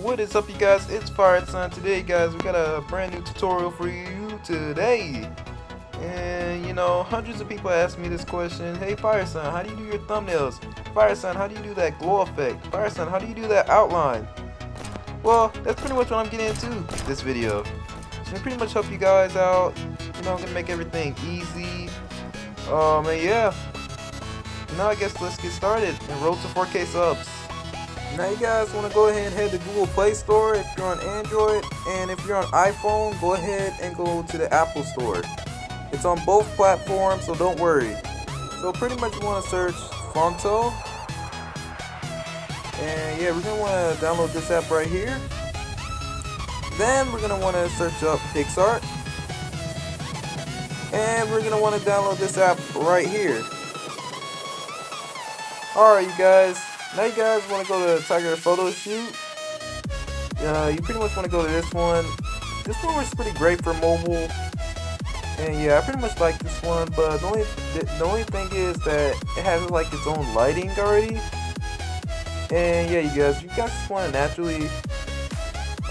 What is up, you guys? It's Firesignnn. Today, guys, we got a brand new tutorial for you today. And you know, hundreds of people ask me this question: hey Firesignnn, how do you do your thumbnails? Firesignnn, how do you do that glow effect? Firesignnn, how do you do that outline? Well, that's pretty much what I'm getting into this video. So I'm pretty much help you guys out. You know, I'm gonna make everything easy. And yeah. Now I guess let's get started and roll to 4K subs. Now you guys want to go ahead and head to Google Play Store if you're on Android, and if you're on iPhone, go ahead and go to the Apple Store. It's on both platforms, so don't worry. So pretty much you want to search Phonto, and yeah, we're going to want to download this app right here. Then we're going to want to search up PicsArt, and we're going to want to download this app right here. Alright, you guys. Now you guys want to go to Tiger Photoshoot. You pretty much want to go to this one. This one was pretty great for mobile. And yeah, I pretty much like this one. But the only thing is that it has like its own lighting already. And yeah, you guys just want to naturally.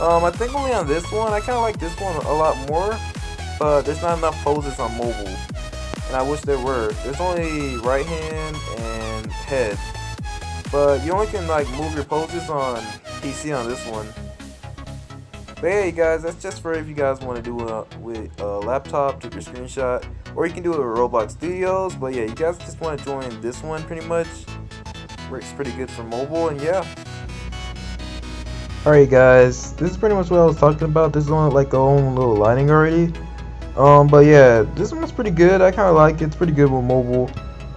I think only on this one. I kind of like this one a lot more. But there's not enough poses on mobile. And I wish there were. There's only right hand and head. But you only can like move your poses on PC on this one. But yeah, you guys, that's just for if you guys want to do it with a laptop, take your screenshot, or you can do it with Roblox Studios. But yeah, you guys just want to join this one pretty much. Works pretty good for mobile, and yeah. Alright guys, this is pretty much what I was talking about. This is on like their own little lighting already. But yeah, this one's pretty good. I kind of like it. It's pretty good with mobile.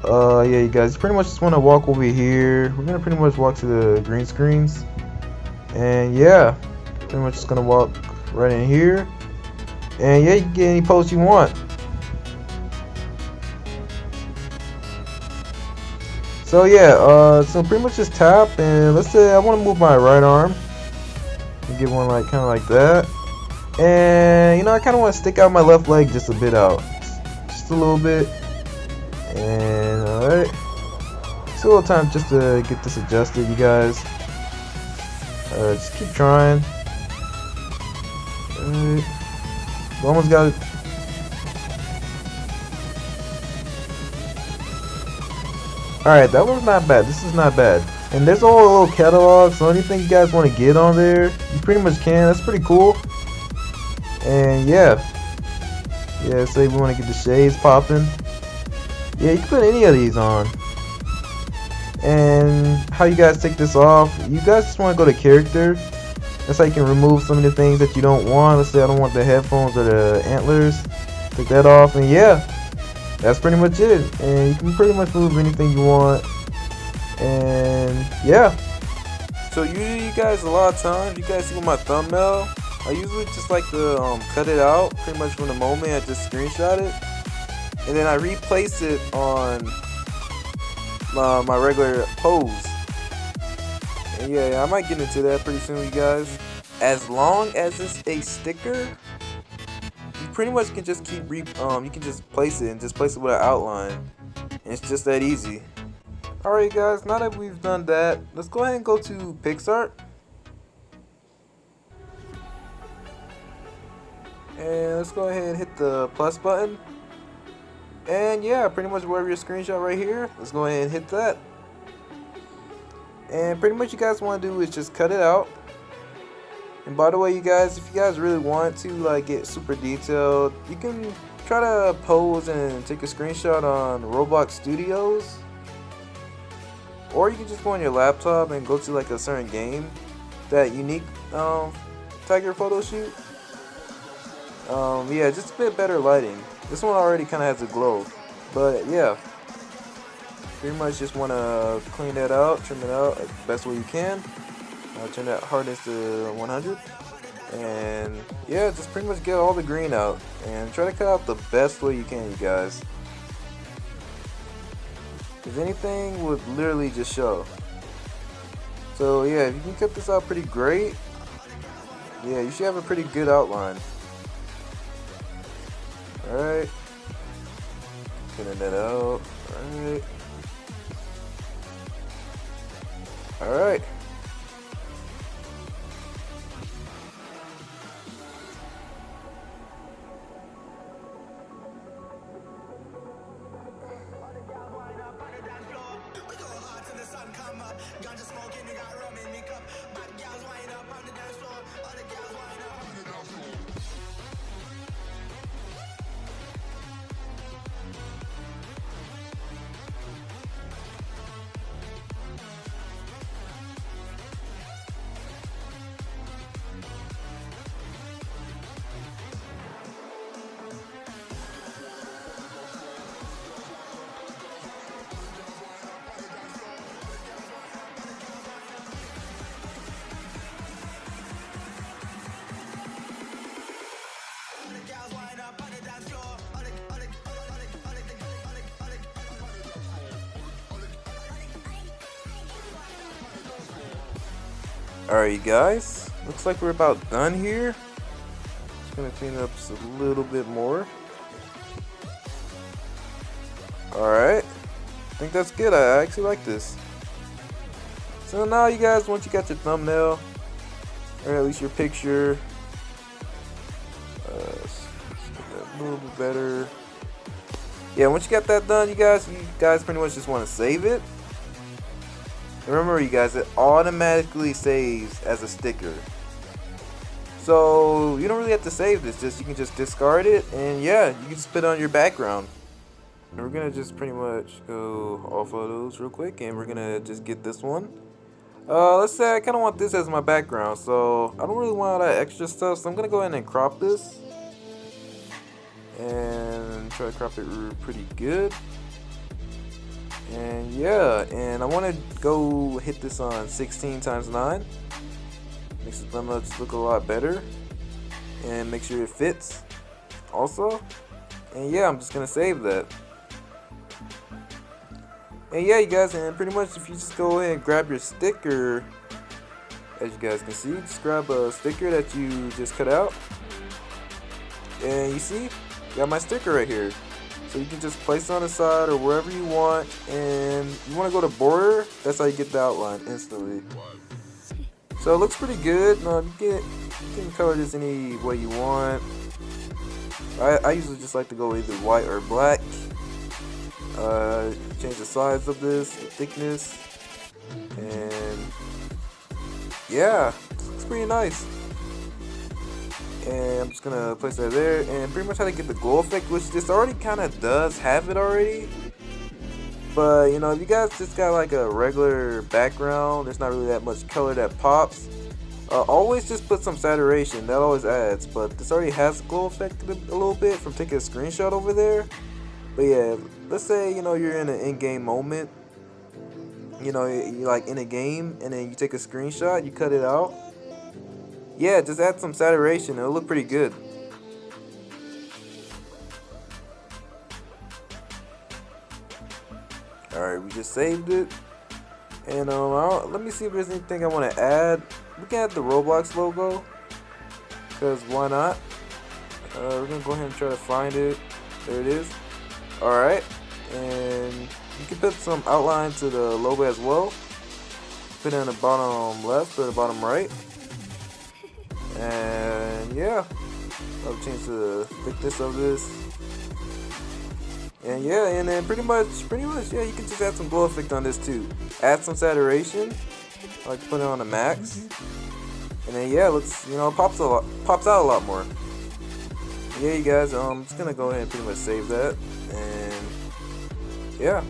Yeah, you guys pretty much just want to walk over here. We're gonna pretty much walk to the green screens, and yeah, pretty much just gonna walk right in here, and yeah, you can get any pose you want. So yeah, so pretty much just tap, and let's say I want to move my right arm and get one like kind of like that, and you know, I kind of want to stick out my left leg just a bit out, just a little bit. And alright, it's a little time just to get this adjusted, you guys. Just keep trying. Alright, almost got it. Alright, that one's not bad. This is not bad. And there's a whole little catalog, so anything you guys want to get on there, you pretty much can. That's pretty cool. And yeah, say we want to get the shades popping. Yeah, you can put any of these on. And how you guys take this off, you guys just want to go to character. That's how you can remove some of the things that you don't want. Let's say I don't want the headphones or the antlers. Take that off, and yeah, that's pretty much it. And you can pretty much move anything you want. And yeah. So usually, you guys, a lot of times, you guys see with my thumbnail, I usually just like to cut it out pretty much from the moment I just screenshot it. And then I replace it on my regular pose. And yeah, I might get into that pretty soon, you guys. As long as it's a sticker, you pretty much can just keep you can just place it and just place it with an outline. And it's just that easy. Alright guys, now that we've done that, let's go ahead and go to PicsArt. And let's go ahead and hit the plus button. And yeah, pretty much wherever your screenshot right here, let's go ahead and hit that. And pretty much you guys want to do is just cut it out. And by the way, you guys, if you guys really want to like get super detailed, you can try to pose and take a screenshot on Roblox Studios, or you can just go on your laptop and go to like a certain game, that unique Tiger Photoshoot. Yeah, just a bit better lighting. This one already kind of has a glow, but yeah, pretty much just want to clean that out, trim it out the best way you can. Turn that hardness to 100, and yeah, just pretty much get all the green out and try to cut out the best way you can, you guys. If anything would literally just show. So yeah, if you can cut this out pretty great, yeah, you should have a pretty good outline. Alright. Cleaning that out. Alright. Alright, you guys, looks like we're about done here. Just gonna clean up just a little bit more. Alright, I think that's good. I actually like this. So now you guys, once you got your thumbnail, or at least your picture, let's get that a little bit better. Yeah, once you got that done, you guys pretty much just want to save it. And remember, you guys, it automatically saves as a sticker. So you don't really have to save this. You can just discard it, and yeah, you can just put it on your background. And we're gonna just pretty much go all photos real quick, and we're gonna just get this one. Let's say I kind of want this as my background, so I don't really want all that extra stuff. So I'm gonna go ahead and crop this, and try to crop it pretty good. And yeah, and I want to go hit this on 16x9. Makes the thumbnail just look a lot better, and make sure it fits also. And yeah, I'm just gonna save that. And yeah, you guys, and pretty much if you just go ahead and grab your sticker, as you guys can see, just grab a sticker that you just cut out, and you see, got my sticker right here. So you can just place it on the side or wherever you want, and you want to go to border, that's how you get the outline instantly. So it looks pretty good. You can color this any way you want. I usually just like to go either white or black. Change the size of this, the thickness, and yeah, it's pretty nice. And I'm just gonna place that there, and pretty much how to get the glow effect, which this already kind of does have it already. But you know, if you guys just got like a regular background, there's not really that much color that pops. Always just put some saturation, that always adds. But this already has a glow effect a little bit from taking a screenshot over there. But yeah, let's say you're in an in-game moment. You're like in a game, and then you take a screenshot, you cut it out. Yeah, just add some saturation, it'll look pretty good. Alright, we just saved it. And let me see if there's anything I want to add. We can add the Roblox logo, because why not? We're going to go ahead and try to find it. There it is. Alright, and you can put some outline to the logo as well. Put it on the bottom left or the bottom right. And yeah, I'll change the thickness of this. And yeah, and then pretty much, yeah, you can just add some glow effect on this too. Add some saturation. I like to put it on the max. And then yeah, let's it pops out a lot more. Yeah, you guys, I'm just gonna go ahead and pretty much save that. And yeah.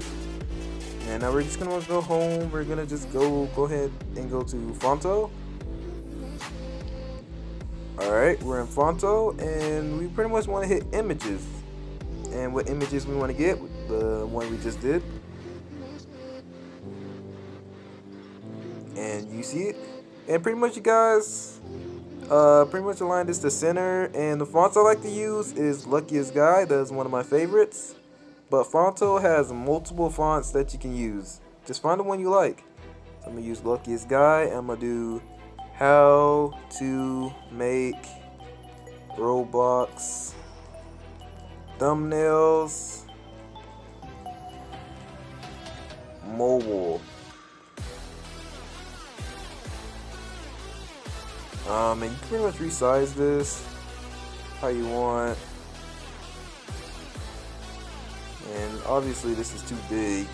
And now we're just gonna go home. We're gonna just go ahead and go to Phonto. Alright, we're in Phonto, and we pretty much want to hit images. And what images we want to get, the one we just did. And you see it. And pretty much, you guys, pretty much align this to center. And the fonts I like to use is Luckiest Guy. That is one of my favorites. But Phonto has multiple fonts that you can use. Just find the one you like. So I'm going to use Luckiest Guy. I'm going to do how to make Roblox thumbnails mobile. And you can pretty much resize this how you want. And obviously this is too big.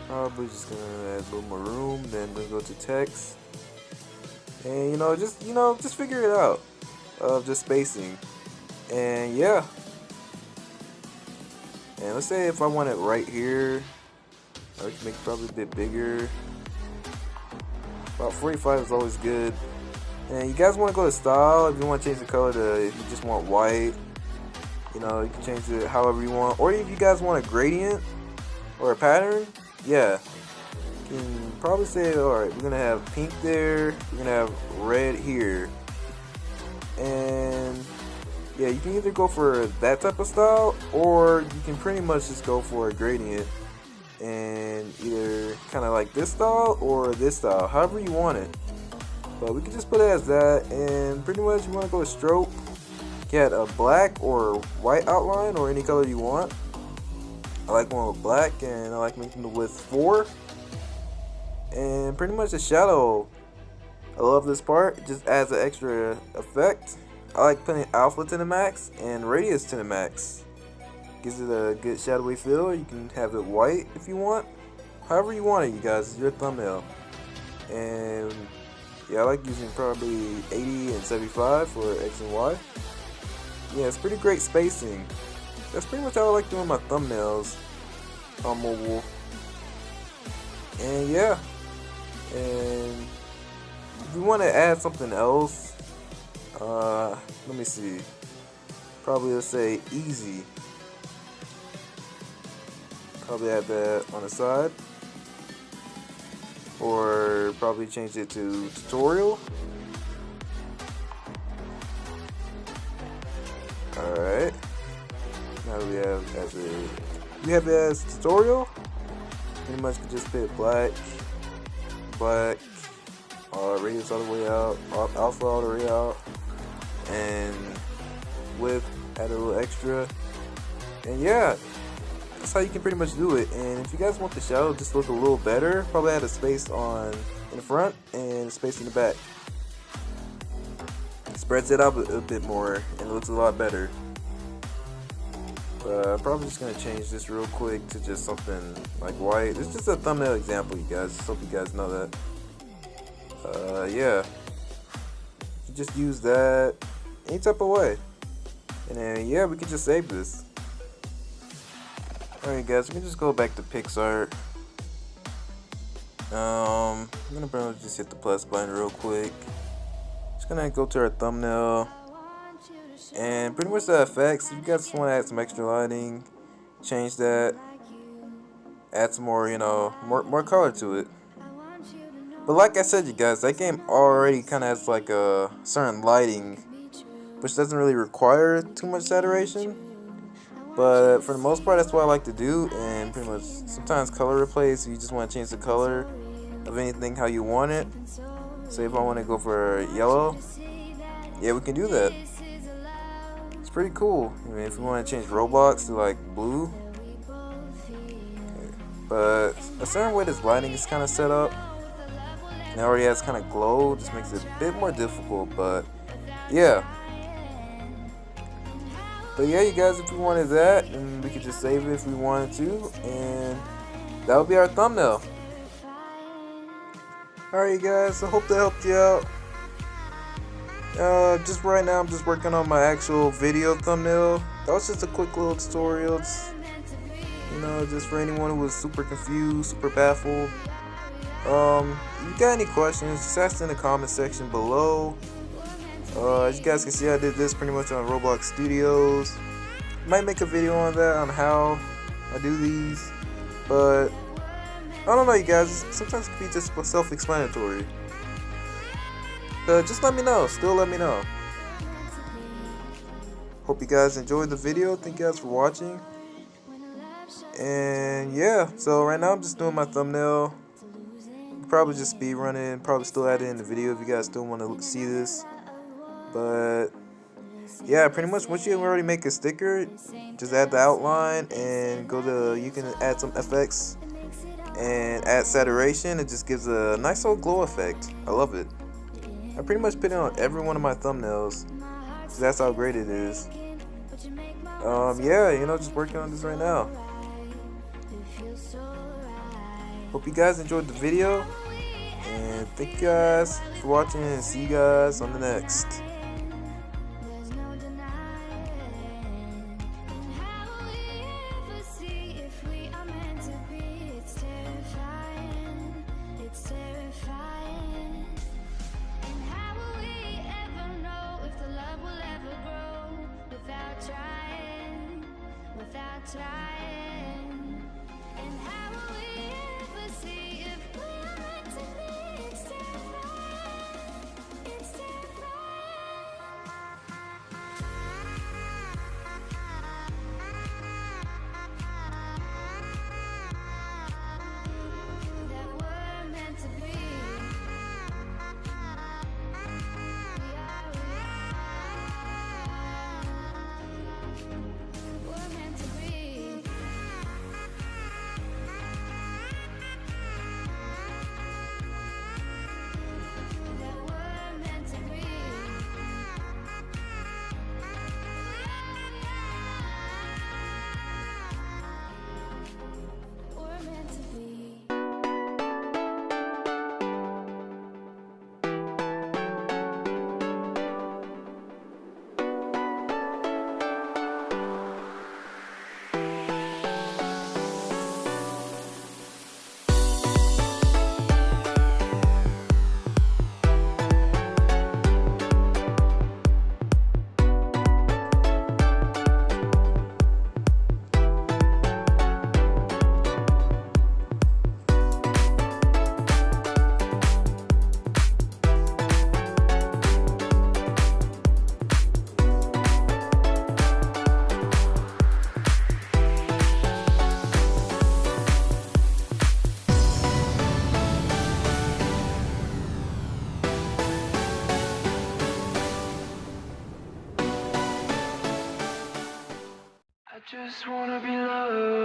Probably just gonna add a little more room. Then we're gonna go to text. And just figure it out of just spacing. And yeah. And let's say if I want it right here, I can make it probably a bit bigger. About 45 is always good. And you guys want to go to style. If you want to change the color to, if you just want white, you can change it however you want. Or if you guys want a gradient or a pattern, yeah, you can probably say, alright, we're gonna have pink there, we're gonna have red here. And yeah, you can either go for that type of style, or you can pretty much just go for a gradient and either kind of like this style or this style, however you want it. But we can just put it as that. And pretty much you want to go with stroke, get a black or white outline or any color you want. I like one with black, and I like making the width 4. And pretty much the shadow, I love this part, it just adds an extra effect. I like putting alpha to the max and radius to the max. Gives it a good shadowy feel. You can have it white if you want. However you want it, you guys. It's your thumbnail. And yeah, I like using probably 80 and 75 for X and Y. Yeah, it's pretty great spacing. That's pretty much how I like doing my thumbnails on mobile. And yeah. And if you want to add something else, let me see. Probably let's say easy. Probably add that on the side. Or probably change it to tutorial. Alright. Now we have it as tutorial. Pretty much can just put black, radius all the way out, alpha all the way out, and width, add a little extra. And yeah, that's how you can pretty much do it. And if you guys want the shadow just look a little better, probably add a space in the front and a space in the back. Spreads it out a bit more and it looks a lot better. But I'm probably just gonna change this real quick to just something like white. It's just a thumbnail example, you guys. Just hope you guys know that. Yeah, you just use that any type of way, and then yeah, we can just save this. Alright guys, we can just go back to PicsArt. I'm gonna probably just hit the plus button real quick. Just gonna go to our thumbnail, and pretty much the effects. If you guys want to add some extra lighting, change that, add some more, more color to it. But like I said, you guys, that game already kind of has like a certain lighting, which doesn't really require too much saturation. But for the most part, that's what I like to do. And pretty much sometimes color replace. So you just want to change the color of anything how you want it. Say if I want to go for yellow, yeah, we can do that. It's pretty cool. I mean, if we want to change Roblox to like blue, okay. But a certain way this lighting is kind of set up, and it already has kind of glow, just makes it a bit more difficult. But yeah. But yeah, you guys, if we wanted that, and we could just save it if we wanted to, and that would be our thumbnail. Alright, you guys, I hope that helped you out. Just right now, I'm just working on my actual video thumbnail. That was just a quick little tutorial. It's, just for anyone who was super confused, super baffled. If you got any questions, just ask in the comment section below. As you guys can see, I did this pretty much on Roblox Studios. Might make a video on that, on how I do these, but I don't know, you guys. Sometimes it can be just self-explanatory. Just let me know. Still let me know. Hope you guys enjoyed the video. Thank you guys for watching. And yeah, so right now I'm just doing my thumbnail. Probably just speed running. Probably still add it in the video if you guys still want to see this. But yeah, pretty much once you already make a sticker, just add the outline and you can add some effects and add saturation. It just gives a nice little glow effect. I love it. I pretty much put it on every one of my thumbnails, so that's how great it is. Yeah, you know, just working on this right now. Hope you guys enjoyed the video, and thank you guys for watching, and see you guys on the next. Trying, and how will we ever see if we are meant to be? It's terrifying, it's that we're meant to be. We're meant to be. I just wanna be loved.